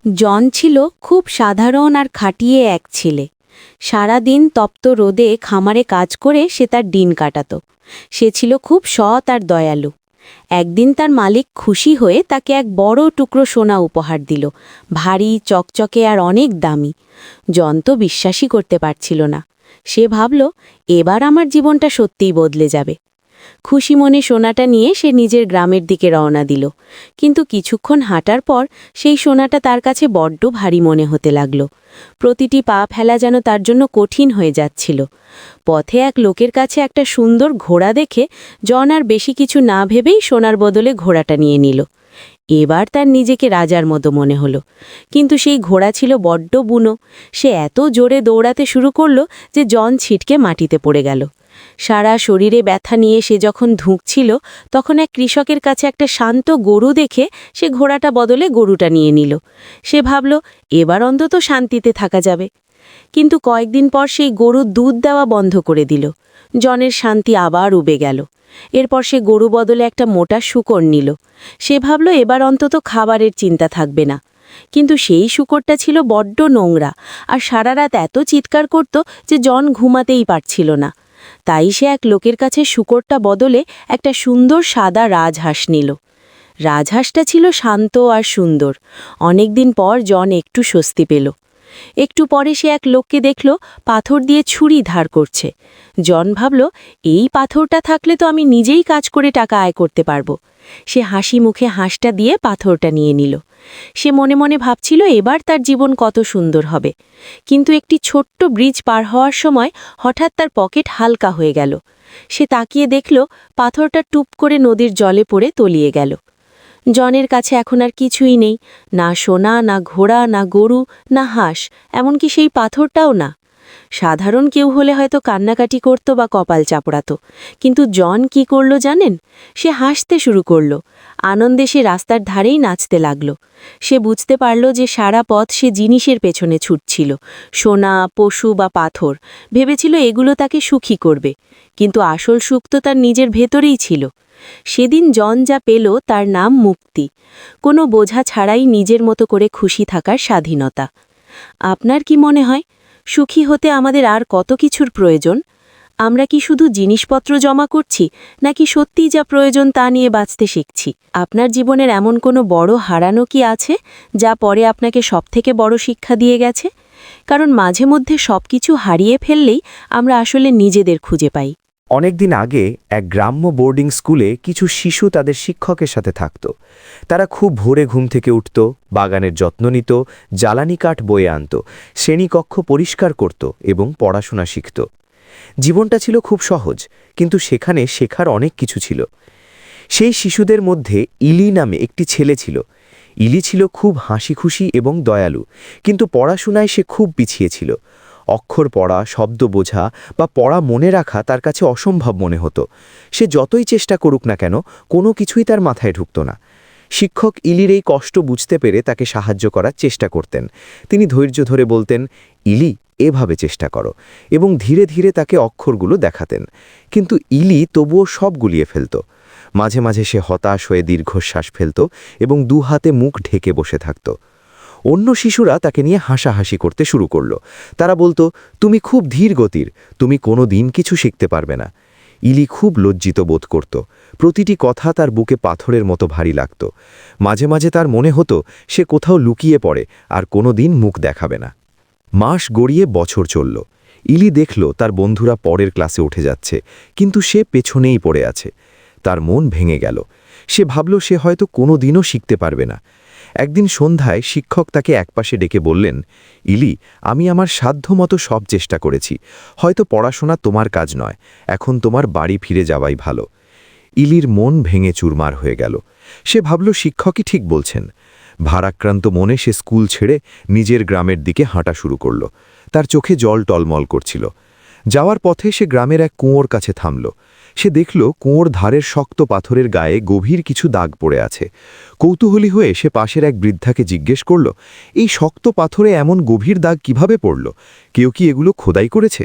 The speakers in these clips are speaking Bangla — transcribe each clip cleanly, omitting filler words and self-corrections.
জন ছিল খুব সাধারণ আর খাটিয়ে এক ছেলে। সারাদিন তপ্ত রোদে খামারে কাজ করে সে তার দিন কাটাত। সে ছিল খুব সৎ আর দয়ালু। একদিন তার মালিক খুশি হয়ে তাকে এক বড় টুকরো সোনা উপহার দিল, ভারী, চকচকে আর অনেক দামি। জন তো বিশ্বাসই করতে পারছিল না। সে ভাবল, এবার আমার জীবনটা সত্যিই বদলে যাবে। খুশি মনে সোনাটা নিয়ে সে নিজের গ্রামের দিকে রওনা দিল। কিন্তু কিছুক্ষণ হাঁটার পর সেই সোনাটা তার কাছে বড্ড ভারী মনে হতে লাগল। প্রতিটি পা ফেলা যেন তার জন্য কঠিন হয়ে যাচ্ছিল। পথে এক লোকের কাছে একটা সুন্দর ঘোড়া দেখে জন আর বেশি কিছু না ভেবেই সোনার বদলে ঘোড়াটা নিয়ে নিল। এবার তার নিজেকে রাজার মতো মনে হলো। কিন্তু সেই ঘোড়া ছিল বড্ড বুনো। সে এত জোরে দৌড়াতে শুরু করলো যে জন ছিটকে মাটিতে পড়ে গেল। সারা শরীরে ব্যথা নিয়ে সে যখন ধুঁকছিল, তখন এক কৃষকের কাছে একটা শান্ত গরু দেখে সে ঘোড়াটা বদলে গরুটা নিয়ে নিল। সে ভাবল, এবার অন্তত শান্তিতে থাকা যাবে। কিন্তু কয়েকদিন পর সেই গরু দুধ দেওয়া বন্ধ করে দিল। জনের শান্তি আবার উবে গেল। এরপর সে গরু বদলে একটা মোটা শূকর নিল। সে ভাবল, এবার অন্তত খাবারের চিন্তা থাকবে না। কিন্তু সেই শূকরটা ছিল বড্ড নোংরা আর সারা রাত এত চিৎকার করত যে জন ঘুমাতেই পারছিল না। তাই সে এক লোকের কাছে শূকরটা বদলে একটা সুন্দর সাদা রাজহাঁস নিল। রাজহাঁসটা ছিল শান্ত আর সুন্দর। অনেকদিন পর জন একটু স্বস্তি পেল। একটু পরে সে এক লোককে দেখল পাথর দিয়ে ছুরি ধার করছে। জন ভাবল, এই পাথরটা থাকলে তো আমি নিজেই কাজ করে টাকা আয় করতে পারবো। সে হাসি মুখে হাঁসটা দিয়ে পাথরটা নিয়ে নিল। সে মনে মনে ভাবছিল এবার তার জীবন কত সুন্দর হবে। কিন্তু একটি ছোট্ট ব্রিজ পার হওয়ার সময় হঠাৎ তার পকেট হালকা হয়ে গেল। সে তাকিয়ে দেখল পাথরটা টুপ করে নদীর জলে পড়ে তলিয়ে গেল। জনের কাছে এখন আর কিছুই নেই, না সোনা, না ঘোড়া, না গরু, না হাঁস, এমনকি সেই পাথরটাও না। সাধারণ কেউ হলে হয়তো কান্নাকাটি করত বা কপাল চাপড়াত, কিন্তু জন কি করল জানেন? সে হাসতে শুরু করল। আনন্দে সে রাস্তার ধারেই নাচতে লাগল। সে বুঝতে পারল যে সারা পথ সে জিনিসের পেছনে ছুটছিল, সোনা, পশু বা পাথর। ভেবেছিল এগুলো তাকে সুখী করবে, কিন্তু আসল সুখ তো তার নিজের ভেতরেই ছিল। সেদিন জন যা পেল তার নাম মুক্তি। কোনো বোঝা ছাড়াই নিজের মতো করে খুশি থাকার স্বাধীনতা। আপনার কি মনে হয়, সুখী হতে আমাদের আর কত কিছুর প্রয়োজন? আমরা কি শুধু জিনিসপত্র জমা করছি, নাকি সত্যিই যা প্রয়োজন তা নিয়ে বাঁচতে শিখছি? আপনার জীবনের এমন কোনো বড় হারানো কি আছে, যা পরে আপনাকে সবথেকে বড় শিক্ষা দিয়ে গেছে? কারণ মাঝে মধ্যে সবকিছু হারিয়ে ফেললেই আমরা আসলে নিজেদের খুঁজে পাই। অনেকদিন আগে এক গ্রাম্য বোর্ডিং স্কুলে কিছু শিশু তাদের শিক্ষকের সাথে থাকত। তারা খুব ভোরে ঘুম থেকে উঠত, বাগানের যত্ন নিত, জ্বালানি কাঠ বয়ে আনত, শ্রেণীকক্ষ পরিষ্কার করত এবং পড়াশোনা শিখত। জীবনটা ছিল খুব সহজ, কিন্তু সেখানে শেখার অনেক কিছু ছিল। সেই শিশুদের মধ্যে ইলি নামে একটি ছেলে ছিল। ইলি ছিল খুব হাসিখুশি এবং দয়ালু, কিন্তু পড়াশোনায় সে খুব পিছিয়ে ছিল। অক্ষর পড়া, শব্দ বোঝা বা পড়া মনে রাখা তার কাছে অসম্ভব মনে হতো। সে যতই চেষ্টা করুক না কেন, কোনো কিছুই তার মাথায় ঢুকত না। শিক্ষক ইলির এই কষ্ট বুঝতে পেরে তাকে সাহায্য করার চেষ্টা করতেন। তিনি ধৈর্য ধরে বলতেন, ইলি, এভাবে চেষ্টা করো, এবং ধীরে ধীরে তাকে অক্ষরগুলো দেখাতেন। কিন্তু ইলি তবুও সব গুলিয়ে ফেলত। মাঝে মাঝে সে হতাশ হয়ে দীর্ঘশ্বাস ফেলত এবং দুহাতে মুখ ঢেকে বসে থাকত। অন্য শিশুরা তাকে নিয়ে হাসাহাসি করতে শুরু করল। তারা বলতো, তুমি খুব ধীর গতির, তুমি কোনো দিন কিছু শিখতে পারবে না। ইলি খুব লজ্জিত বোধ করত। প্রতিটি কথা তার বুকে পাথরের মতো ভারী লাগত। মাঝে মাঝে তার মনে হতো সে কোথাও লুকিয়ে পড়ে আর কোনো দিন মুখ দেখাবে না। মাস গড়িয়ে বছর চলল। ইলি দেখল তার বন্ধুরা পরের ক্লাসে উঠে যাচ্ছে, কিন্তু সে পেছনেই পড়ে আছে। তার মন ভেঙে গেল। সে ভাবল সে হয়তো কোনো দিনও শিখতে পারবে না। একদিন সন্ধ্যায় শিক্ষক তাকে একপাশে ডেকে বললেন, ইলি, আমি আমার সাধ্যমতো সব চেষ্টা করেছি। হয়তো পড়াশোনা তোমার কাজ নয়, এখন তোমার বাড়ি ফিরে যাওয়াই ভালো। ইলির মন ভেঙে চুরমার হয়ে গেল। সে ভাবল শিক্ষকই ঠিক বলছেন। ভারাক্রান্ত মনে সে স্কুল ছেড়ে নিজের গ্রামের দিকে হাঁটা শুরু করল। তার চোখে জল টলমল করছিল। যাওয়ার পথে সে গ্রামের এক কুঁয়োর কাছে থামল। সে দেখল কুঁয়োর ধারের শক্ত পাথরের গায়ে গভীর কিছু দাগ পড়ে আছে। কৌতূহলী হয়ে সে পাশের এক বৃদ্ধাকে জিজ্ঞেস করল, এই শক্ত পাথরে এমন গভীর দাগ কিভাবে পড়ল? কেউ কি এগুলো খোদাই করেছে?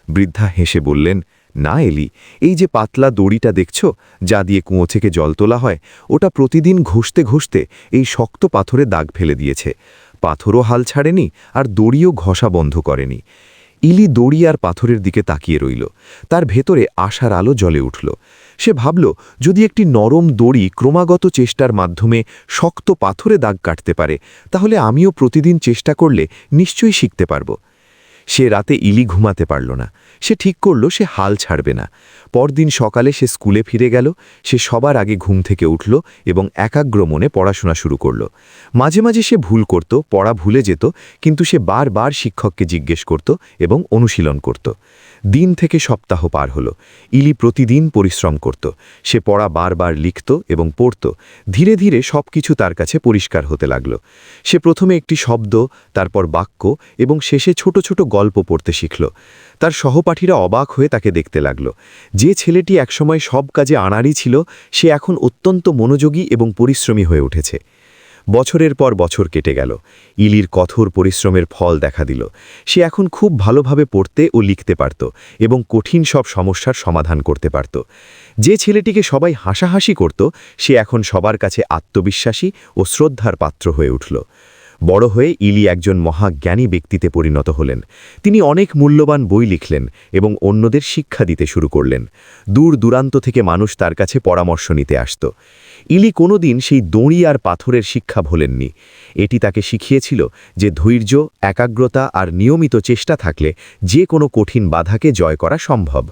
বৃদ্ধা হেসে বললেন, না এলি, এই যে পাতলা দড়িটা দেখছ, যা দিয়ে কুঁয়ো থেকে জল তোলা হয়, ওটা প্রতিদিন ঘষতে ঘষতে এই শক্ত পাথরে দাগ ফেলে দিয়েছে। পাথরও হাল ছাড়েনি আর দড়িও ঘষা বন্ধ করেনি। ইলি দড়ি আর পাথরের দিকে তাকিয়ে রইল। তার ভেতরে আশার আলো জ্বলে উঠল। সে ভাবল, যদি একটি নরম দড়ি ক্রমাগত চেষ্টার মাধ্যমে শক্ত পাথরে দাগ কাটতে পারে, তাহলে আমিও প্রতিদিন চেষ্টা করলে নিশ্চয়ই শিখতে পারব। সে রাতে ইলি ঘুমাতে পারল না। সে ঠিক করল সে হাল ছাড়বে না। পরদিন সকালে সে স্কুলে ফিরে গেল। সে সবার আগে ঘুম থেকে উঠল এবং একাগ্র মনে পড়াশোনা শুরু করল। মাঝে মাঝে সে ভুল করত, পড়া ভুলে যেত, কিন্তু সে বারবার শিক্ষককে জিজ্ঞেস করত এবং অনুশীলন করত। দিন থেকে সপ্তাহ পার হল। ইলি প্রতিদিন পরিশ্রম করত। সে পড়া বারবার লিখত এবং পড়ত। ধীরে ধীরে সবকিছু তার কাছে পরিষ্কার হতে লাগল। সে প্রথমে একটি শব্দ, তারপর বাক্য এবং শেষে ছোট ছোট গল্প পড়তে শিখল। তার সহপাঠীরা অবাক হয়ে তাকে দেখতে লাগল। যে ছেলেটি একসময় সব কাজে আনাড়ি ছিল, সে এখন অত্যন্ত মনোযোগী এবং পরিশ্রমী হয়ে উঠেছে। বছরের পর বছর কেটে গেল। ইলির কঠোর পরিশ্রমের ফল দেখা দিল। সে এখন খুব ভালোভাবে পড়তে ও লিখতে পারত এবং কঠিন সব সমস্যার সমাধান করতে পারত। যে ছেলেটিকে সবাই হাসাহাসি করত, সে এখন সবার কাছে আত্মবিশ্বাসী ও শ্রদ্ধার পাত্র হয়ে উঠল। বড় হয়ে ইলি একজন মহাজ্ঞানী ব্যক্তিতে পরিণত হলেন। তিনি অনেক মূল্যবান বই লিখলেন এবং অন্যদের শিক্ষা দিতে শুরু করলেন। দূর দূরান্ত থেকে মানুষ তার কাছে পরামর্শ নিতে আসত। ইলি কোনোদিন সেই দড়ি আর পাথরের শিক্ষা ভোলেননি। এটি তাকে শিখিয়েছিল যে ধৈর্য, একাগ্রতা আর নিয়মিত চেষ্টা থাকলে যে কোনো কঠিন বাধাকে জয় করা সম্ভব।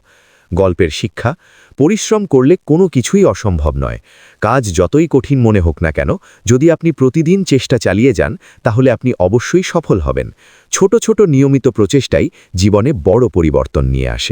গল্পের শিক্ষা: পরিশ্রম করলে কোনো কিছুই অসম্ভব নয়। কাজ যতই কঠিন মনে হোক না কেন, যদি আপনি প্রতিদিন চেষ্টা চালিয়ে যান, তাহলে আপনি অবশ্যই সফল হবেন। ছোট ছোট নিয়মিত প্রচেষ্টাই জীবনে বড় পরিবর্তন নিয়ে আসে।